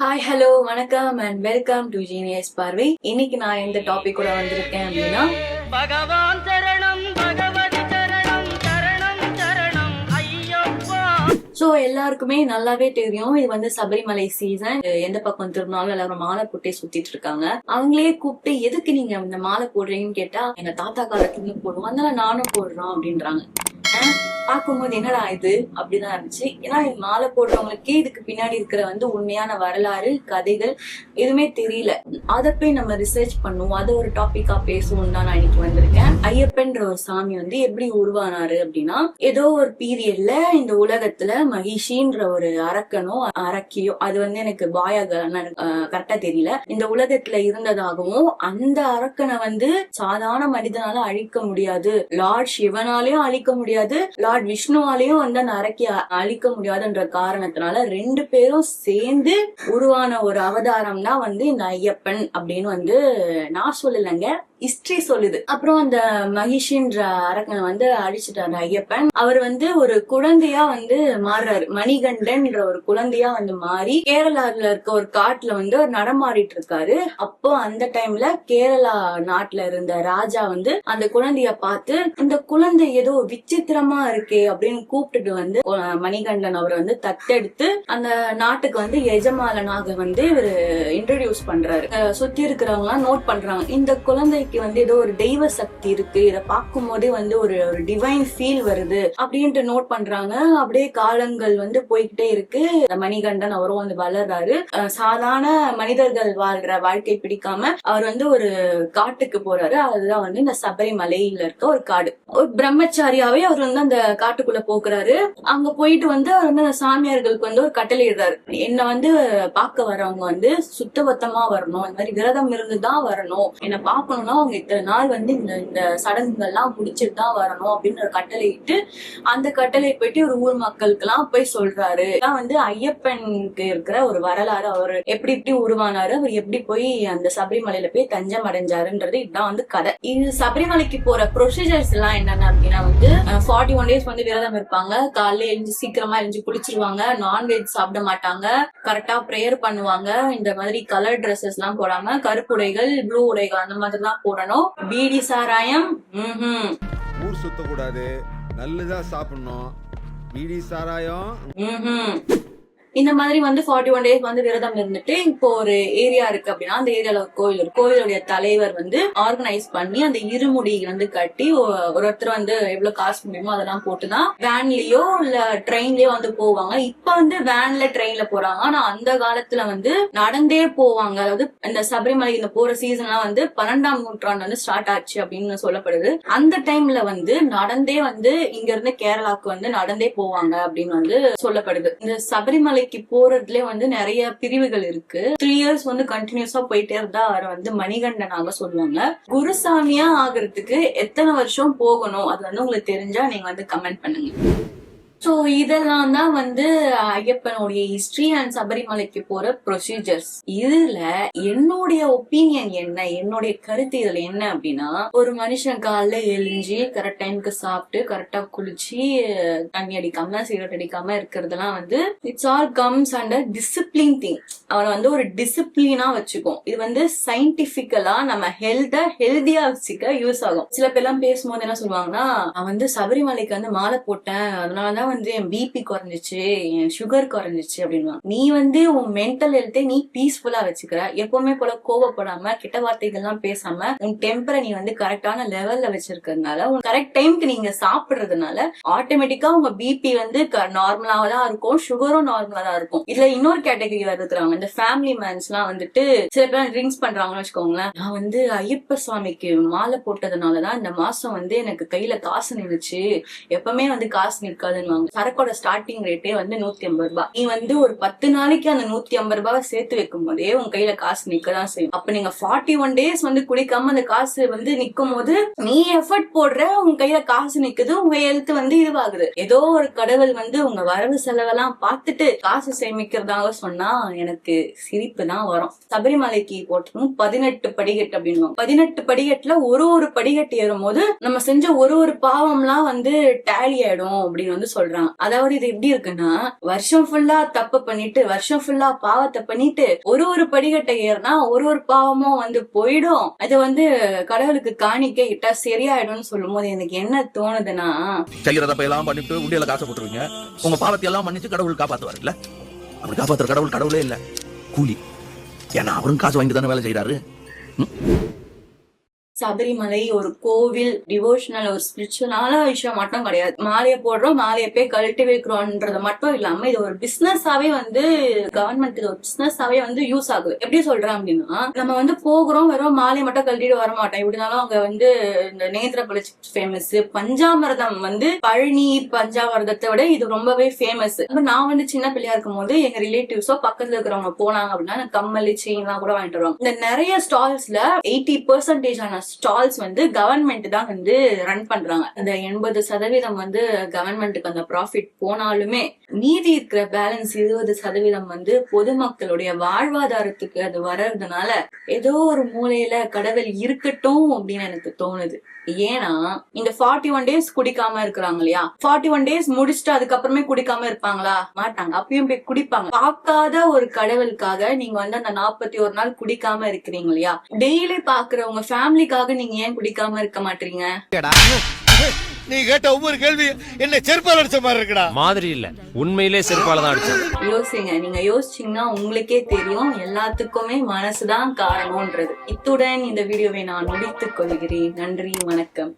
Hi hello வணக்கம் and welcome to genius பார்வை. இன்னைக்கு நான் எந்த டாபிக் கூட வந்திருக்கேன் அப்படின்னா, பகவான் சரணம் பகவதி சரணம் சரணம் சரணம் ஐயப்பா. சோ எல்லாருக்குமே நல்லாவே தெரியும், இது வந்து சபரிமலை சீசன். எந்த பக்கம் திரும்பினாலும் எல்லாரும் மாலை போட்டே சுத்திட்டு இருக்காங்க. அவங்களே கூப்பிட்டு எதுக்கு நீங்க இந்த மாலை போடுறீங்கன்னு கேட்டா, எங்க தாத்தா காலத்துல போடுவோம், அதனால நானும் போடுறோம் அப்படின்றாங்க. பார்க்கும்போது என்னடா இது அப்படிதான் இருந்துச்சு. ஏன்னா மாலை போடுறவங்களுக்கே இதுக்கு பின்னாடி இருக்கிற வந்து உண்மையான வரலாறு கதைகள் எதுவுமே தெரியல. அதை போய் நம்ம ரிசர்ச் பண்ணுவோம், அதை ஒரு டாபிக்கா பேசுவோம் தான் நான் இன்னைக்கு வந்திருக்கேன். ஐயப்பன்ற ஒரு சாமி வந்து எப்படி உருவானாரு அப்படின்னா, ஏதோ ஒரு பீரியட்ல இந்த உலகத்துல மகிஷின்ற ஒரு அரக்கனோ அரக்கியோ, அது வந்து எனக்கு கரெக்டா தெரியல, இந்த உலகத்துல இருந்ததாகவும் அந்த அரக்கனை வந்து சாதாரண மனிதனால அழிக்க முடியாது, லார்ட் சிவனாலையும் அழிக்க முடியாது, லார்ட் விஷ்ணுவாலையும் வந்து அந்த அரக்கி அழிக்க முடியாதுன்ற காரணத்தினால ரெண்டு பேரும் சேர்ந்து உருவான ஒரு அவதாரம் தான் வந்து இந்த ஐயப்பன் அப்படின்னு வந்து நான் சொல்லலைங்க, ஹிஸ்டரி சொல்லுது. அப்புறம் அந்த மகிஷின்ற அரக்கனை வந்து அழிச்சிட்டாரு ஐயப்பன். அவர் வந்து ஒரு குழந்தையா வந்து மாறுறாரு, மணிகண்டன்ற ஒரு குழந்தையா வந்து மாறி கேரளால இருக்க ஒரு காட்டுல வந்து அவர் நடமாடிட்டு இருக்காரு. அப்போ அந்த டைம்ல கேரளா நாட்டுல இருந்த ராஜா வந்து அந்த குழந்தைய பார்த்து, இந்த குழந்தை ஏதோ விசித்திரமா இருக்கே அப்படின்னு கூப்பிட்டுட்டு வந்து மணிகண்டன் அவர் வந்து தத்தெடுத்து அந்த நாட்டுக்கு வந்து எஜமாலனாக வந்து இவரு இன்ட்ரோடியூஸ் பண்றாரு. சுத்தி இருக்கிறவங்க எல்லாம் நோட் பண்றாங்க, இந்த குழந்தைக்கு வந்து ஏதோ ஒரு தெய்வ சக்தி இருக்கு, இத பார்க்கும் போதே வந்து ஒரு டிவைன் ஃபீல் வருது அப்படின்ட்டு நோட் பண்றாங்க. அப்படியே காலங்கள் வந்து போய்கிட்டே இருக்கு. மணிகண்டன் அவரும் வந்து வளர்றாரு. சாதாரண மனிதர்கள் வாழ்ற வாழ்க்கை பிடிக்காம அவர் வந்து ஒரு காட்டுக்கு போறாரு. அதுதான் வந்து இந்த சபரிமலையில இருக்க ஒரு காடு. ஒரு பிரம்மச்சாரியாவே அவர் வந்து அந்த காட்டுக்குள்ள போக்குறாரு. அங்க போயிட்டு வந்து அவர் வந்து அந்த சாமியார்களுக்கு வந்து ஒரு கட்டளை இடுறாரு, என்ன வந்து பார்க்க வரவங்க வந்து சுத்தபத்தமா வரணும், இந்த மாதிரி விரதம் இருந்துதான் வரணும், என்ன பார்க்கணும்னா அவங்க இத்தனை நாள் வந்து இந்த சடங்குகள் எல்லாம் முடிச்சுட்டு தான் வரணும் அப்படின்னு ஒரு கட்டளை இட்டு அந்த கட்டளை போயிட்டு ஒரு ஊர் மக்களுக்கு எல்லாம் போய் சொல்றாரு. வந்து ஐயப்பனுக்கு இருக்கிற ஒரு வரலாறு, அவர் எப்படி உருவானாரு, அவர் எப்படி போய் அந்த சபரிமலையில போய் தஞ்சம் அடைஞ்சாருன்றது இதுதான் வந்து கதை. இது சபரிமலைக்கு போற ப்ரொசீஜர்ஸ் எல்லாம் என்னென்ன அப்படின்னா வந்து 41 days வந்து விரதம் இருப்பாங்க. காலையில எழுந்து சீக்கிரமா எழுந்து குளிச்சிருவாங்க, நான்வெஜ் சாப்பிட மாட்டாங்க, கரெக்டா பிரேயர் பண்ணுவாங்க, இந்த மாதிரி கலர் ட்ரெஸ்ஸஸ் எல்லாம் போடாம கருப்பு உடைகள் ப்ளூ உடைகள் அந்த மாதிரி தான் போடணும். பீடி சாராயம் ஊர் சுத்த கூடாது, நல்லதா சாப்பிடணும், பீடி சாராயம் இந்த மாதிரி வந்து 41 days வந்து விரதம் இருந்துட்டு, இப்போ ஒரு ஏரியா இருக்கு அப்படின்னா அந்த ஏரியால ஒரு கோயில் இருக்கு. கோயிலுடைய தலைவர் வந்து ஆர்கனைஸ் பண்ணி அந்த இருமுடி வந்து கட்டி ஒருத்தர் வந்து எவ்வளவு காசு முடியுமோ அதெல்லாம் போட்டுதான் வேன்லயோ இல்ல ட்ரெயின்லயோ வந்து போவாங்க. இப்ப வந்து வேன்ல ட்ரெயின்ல போறாங்க, ஆனா அந்த காலத்துல வந்து நடந்தே போவாங்க. அதாவது இந்த சபரிமலை இந்த போற சீசன்லாம் வந்து 12ஆம் நூற்றாண்டு வந்து ஸ்டார்ட் ஆச்சு அப்படின்னு சொல்லப்படுது. அந்த டைம்ல வந்து நடந்தே வந்து இங்க இருந்து கேரளாக்கு வந்து நடந்தே போவாங்க அப்படின்னு வந்து சொல்லப்படுது. இந்த சபரிமலை போறதுல வந்து நிறைய பிரிவுகள் இருக்கு. 3 years வந்து கண்டினியூஸா போயிட்டே இருந்தா அவரை வந்து மணிகண்டனாக சொல்லுவாங்க. குருசாமியா ஆகிறதுக்கு எத்தனை வருஷம் போகணும் அது வந்து உங்களுக்கு தெரிஞ்சா நீங்க வந்து கமெண்ட் பண்ணுங்க. சோ இதெல்லாம் தான் வந்து ஐயப்பனுடைய ஹிஸ்டரி அண்ட் சபரிமலைக்கு போற ப்ரொசீஜர்ஸ். இதுல என்னுடைய ஒப்பீனியன் என்ன, என்னுடைய கருத்து இதுல என்ன அப்படின்னா, ஒரு மனுஷன் காலைல எழுஞ்சி கரெக்ட் டைமுக்கு சாப்பிட்டு கரெக்டா குளிச்சு தண்ணி அடிக்காம சிகரெட் அடிக்காம இருக்கிறதுலாம் வந்து it's all comes under discipline thing. அவனை வந்து ஒரு டிசிப்ளினா வச்சுக்கும். இது வந்து சயின்டிபிக்கலா நம்ம ஹெல்தியா வச்சுக்க யூஸ் ஆகும். சில பேர் எல்லாம் பேசும்போது என்ன சொல்லுவாங்கன்னா, நான் வந்து சபரிமலைக்கு வந்து மாலை போட்டேன், அதனாலதான் வந்து என் பிபி குறைஞ்சிச்சு, என் சுகர் குறைஞ்சிச்சு அப்படின்னு. நீ வந்து உன் மென்டல் ஹெல்த்தை நீ பீஸ்ஃபுல்லா வச்சுக்கிற, எப்பவுமே போல கோவப்படாம கெட்ட வார்த்தைகள்லாம் பேசாம உன் டெம்பரை நீ வந்து கரெக்டான லெவல்ல வச்சிருக்கிறதுனால, உன் கரெக்ட் டைம்க்கு நீங்க சாப்பிடுறதுனால ஆட்டோமேட்டிக்கா உங்க பிபி வந்து நார்மலா தான் இருக்கும், சுகரும் நார்மலா தான் இருக்கும். இதுல இன்னொரு கேட்டகரி இருக்கிறாங்க, இந்த ஃபேமிலி மேன்ஸ் எல்லாம் வந்துட்டு சில பேர் ட்ரிங்க்ஸ் பண்றாங்கன்னு வச்சுக்கோங்களேன். நான் வந்து ஐயப்ப சுவாமிக்கு மாலை போட்டதுனாலதான் இந்த மாசம் வந்து எனக்கு கையில காசு நின்னுச்சு, எப்பவுமே வந்து காசு நிற்காதுன்னு. சரக்கோட ஸ்டார்டிங் ரேட்டே வந்து 150 ரூபாய். நீ வந்து ஒரு 10 நாளைக்கு அந்த 150 ரூபாய் சேர்த்து வைக்கும் போதே உங்க கையில காசு நிக்கதான் செய்யும். அப்ப நீங்க 41 days வந்து குடிக்காம அந்த காசு வந்து நிக்கும் போது நீ எஃபர்ட் போடுற, உங்க கையில காசு நிக்குது, உங்க ஹெல்த் வந்து இதுவாகுது. ஏதோ ஒரு கடவுள் வந்து உங்க வரவு செலவெல்லாம் பார்த்துட்டு காசு சேமிக்கிறதாக சொன்னா எனக்கு சிரிப்பு தான் வரும். சபரிமலைக்கு போட்டதும் 18 படிக்கட்டு அப்படின்னு 18 படிக்கட்டுல ஒரு படிக்கட்டு ஏறும் போது நம்ம செஞ்ச ஒரு பாவம்லாம் வந்து டேலி ஆயிடும் அப்படின்னு வந்து சொல்றாங்க. சொல்றாங்க. அதாவது இது எப்படி இருக்குன்னா, வருஷம் ஃபுல்லா தப்பு பண்ணிட்டு வருஷம் ஃபுல்லா பாவத்தை பண்ணிட்டு ஒரு படிக்கட்டை ஏறினா ஒரு பாவமும் போயிடும், அது கடவுளுக்கு காணிக்க இட்டா சரியாயிடும்னு சொல்லும் போது எனக்கு என்ன தோணுதுன்னா, செய்யறதப்ப எல்லாம் பண்ணிட்டு உண்டியல காசை போட்டுருவீங்க, உங்க பாவத்தை எல்லாம் மன்னிச்சு கடவுள் காப்பாத்துவாரு இல்ல? அப்படி காப்பாத்துற கடவுள் கடவுளே இல்ல, கூலி. ஏன்னா அவரும் காசு வாங்கி தானே வேலை செய்யறாரு. சபரிமலை ஒரு கோவில், டிவோஷனல், ஒரு ஸ்பிரிச்சுவலான விஷயம் மட்டும் கிடையாது. மாலையை போடுறோம், மாலையை போய் கழட்டி வைக்கிறோம்ன்றது மட்டும் இல்லாம இது ஒரு பிசினஸாவே கவர்மெண்ட் இது ஒரு பிசினஸாவே யூஸ் ஆகுது. எப்படி சொல்றேன் அப்படின்னா, நம்ம போகிறோம், வெறும் மாலையை மட்டும் கழட்டிட்டு வர மாட்டோம். எப்படினாலும் அங்க இந்த நேந்திரப்பழ ஃபேமஸ், பஞ்சாமிரதம் பழனி பஞ்சாமிரதத்தை விட இது ரொம்பவே ஃபேமஸ். நான் சின்ன பிள்ளையா இருக்கும் போது எங்க ரிலேட்டிவ்ஸோ பக்கத்துல இருக்கிறவங்க போனாங்க அப்படின்னா கம்மல், செயின் எல்லாம் கூட வாங்கிட்டு வருவாங்க. இந்த நிறைய ஸ்டால்ஸ்ல 80% ஆன ஸ்டால்ஸ் கவர்மெண்ட் தான் ரன் பண்றாங்க. அந்த 80% கவர்மெண்ட்டுக்கு அந்த ப்ராஃபிட் போனாலுமே மீதி இருக்கிற பேலன்ஸ் 20% பொதுமக்களுடைய வாழ்வாதாரத்துக்கு அது வர்றதுனால ஏதோ ஒரு மூலையில கடவுள் இருக்கட்டும் அப்படின்னு எனக்கு தோணுது. ஏன்னா இந்த 41 days குடிக்காம இருக்கிறாங்க இல்லையா, 41 days முடிச்சுட்டு அதுக்கப்புறமே குடிக்காம இருப்பாங்களா? மாட்டாங்க, அப்பயும் போய் குடிப்பாங்க. பார்க்காத ஒரு கடவுளுக்காக நீங்க அந்த 41 நாள் குடிக்காம இருக்கிறீங்க இல்லையா, டெய்லி பாக்குறவங்க ஃபேமிலிக்காக நீங்க ஏன் குடிக்காம இருக்க மாட்டீங்க? நீ கேட்ட ஒவ்வொரு கேள்வி என்ன செருப்பால அடிச்ச மாதிரி இருக்குடா. மாதிரி இல்ல, உண்மையிலே செருப்பால தான் அடிச்சேன். யோசிங்க, நீங்க யோசிச்சீங்கன்னா உங்களுக்கே தெரியும் எல்லாத்துக்குமே மனசுதான் காரணம்ன்றது. இத்துடன் இந்த வீடியோவை நான் முடித்துக் கொள்கிறேன். நன்றி, வணக்கம்.